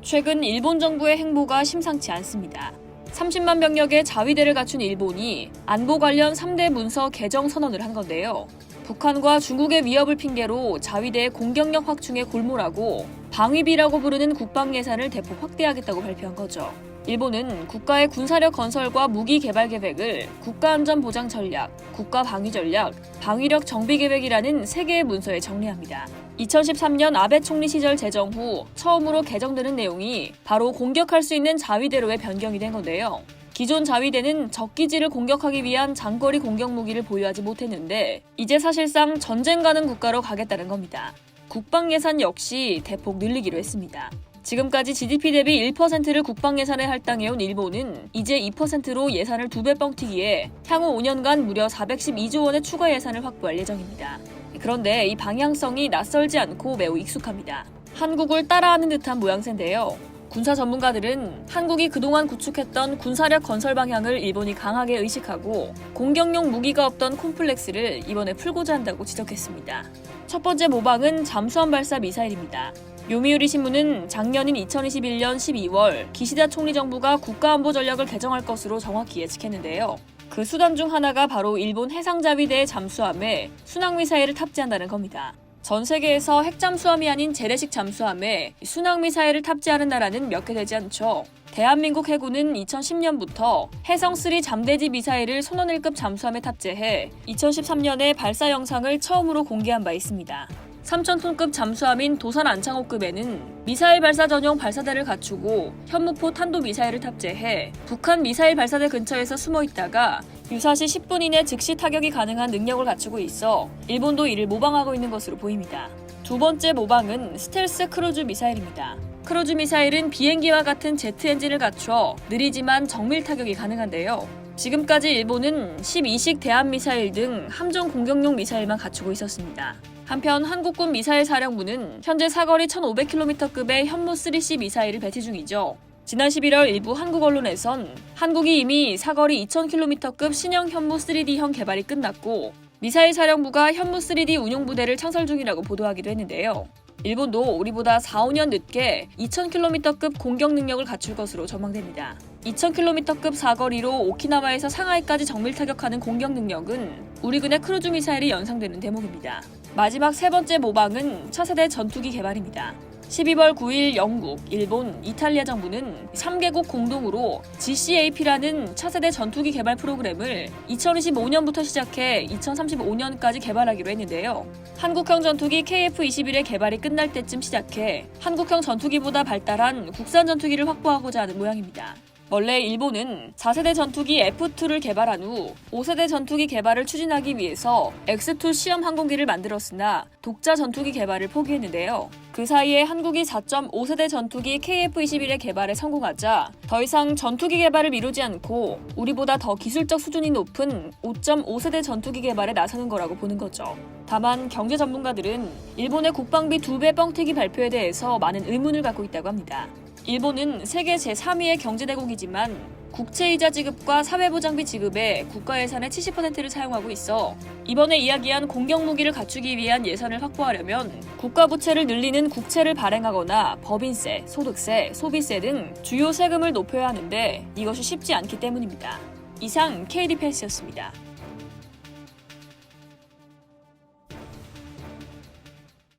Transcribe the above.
최근 일본 정부의 행보가 심상치 않습니다. 30만 병력의 자위대를 갖춘 일본이 안보 관련 3대 문서 개정 선언을 한 건데요. 북한과 중국의 위협을 핑계로 자위대의 공격력 확충에 골몰하고 방위비라고 부르는 국방 예산을 대폭 확대하겠다고 발표한 거죠. 일본은 국가의 군사력 건설과 무기 개발 계획을 국가안전보장 전략, 국가방위 전략, 방위력 정비 계획이라는 3개의 문서에 정리합니다. 2013년 아베 총리 시절 제정 후 처음으로 개정되는 내용이 바로 공격할 수 있는 자위대로의 변경이 된 건데요. 기존 자위대는 적기지를 공격하기 위한 장거리 공격 무기를 보유하지 못했는데 이제 사실상 전쟁 가는 국가로 가겠다는 겁니다. 국방 예산 역시 대폭 늘리기로 했습니다. 지금까지 GDP 대비 1%를 국방 예산에 할당해온 일본은 이제 2%로 예산을 2배 뻥튀기에 향후 5년간 무려 412조 원의 추가 예산을 확보할 예정입니다. 그런데 이 방향성이 낯설지 않고 매우 익숙합니다. 한국을 따라하는 듯한 모양새인데요. 군사 전문가들은 한국이 그동안 구축했던 군사력 건설 방향을 일본이 강하게 의식하고 공격용 무기가 없던 콤플렉스를 이번에 풀고자 한다고 지적했습니다. 첫 번째 모방은 잠수함 발사 미사일입니다. 요미우리 신문은 작년인 2021년 12월 기시다 총리 정부가 국가안보 전략을 개정할 것으로 정확히 예측했는데요. 그 수단 중 하나가 바로 일본 해상자위대의 잠수함에 순항미사일을 탑재한다는 겁니다. 전 세계에서 핵잠수함이 아닌 재래식 잠수함에 순항미사일을 탑재하는 나라는 몇 개 되지 않죠. 대한민국 해군은 2010년부터 해성3 잠대지 미사일을 손원일급 잠수함에 탑재해 2013년에 발사 영상을 처음으로 공개한 바 있습니다. 3,000톤급 잠수함인 도산 안창호급에는 미사일 발사 전용 발사대를 갖추고 현무포 탄도미사일을 탑재해 북한 미사일 발사대 근처에서 숨어 있다가 유사시 10분 이내 즉시 타격이 가능한 능력을 갖추고 있어 일본도 이를 모방하고 있는 것으로 보입니다. 두 번째 모방은 스텔스 크루즈 미사일입니다. 크루즈 미사일은 비행기와 같은 제트 엔진을 갖춰 느리지만 정밀 타격이 가능한데요. 지금까지 일본은 12식 대한미사일 등 함정 공격용 미사일만 갖추고 있었습니다. 한편 한국군 미사일사령부는 현재 사거리 1,500km급의 현무3C 미사일을 배치 중이죠. 지난 11월 일부 한국 언론에선 한국이 이미 사거리 2,000km급 신형 현무3D형 개발이 끝났고 미사일사령부가 현무3D 운용부대를 창설 중이라고 보도하기도 했는데요. 일본도 우리보다 4, 5년 늦게 2,000km급 공격 능력을 갖출 것으로 전망됩니다. 2,000km급 사거리로 오키나와에서 상하이까지 정밀 타격하는 공격 능력은 우리 군의 크루즈 미사일이 연상되는 대목입니다. 마지막 세 번째 모방은 차세대 전투기 개발입니다. 12월 9일 영국, 일본, 이탈리아 정부는 3개국 공동으로 GCAP라는 차세대 전투기 개발 프로그램을 2025년부터 시작해 2035년까지 개발하기로 했는데요. 한국형 전투기 KF-21의 개발이 끝날 때쯤 시작해 한국형 전투기보다 발달한 국산 전투기를 확보하고자 하는 모양입니다. 원래 일본은 4세대 전투기 F2를 개발한 후 5세대 전투기 개발을 추진하기 위해서 X2 시험 항공기를 만들었으나 독자 전투기 개발을 포기했는데요. 그 사이에 한국이 4.5세대 전투기 KF-21의 개발에 성공하자 더 이상 전투기 개발을 미루지 않고 우리보다 더 기술적 수준이 높은 5.5세대 전투기 개발에 나서는 거라고 보는 거죠. 다만 경제 전문가들은 일본의 국방비 2배 뻥튀기 발표에 대해서 많은 의문을 갖고 있다고 합니다. 일본은 세계 제3위의 경제대국이지만 국채이자 지급과 사회보장비 지급에 국가 예산의 70%를 사용하고 있어 이번에 이야기한 공격무기를 갖추기 위한 예산을 확보하려면 국가 부채를 늘리는 국채를 발행하거나 법인세, 소득세, 소비세 등 주요 세금을 높여야 하는데 이것이 쉽지 않기 때문입니다. 이상 KDPS였습니다.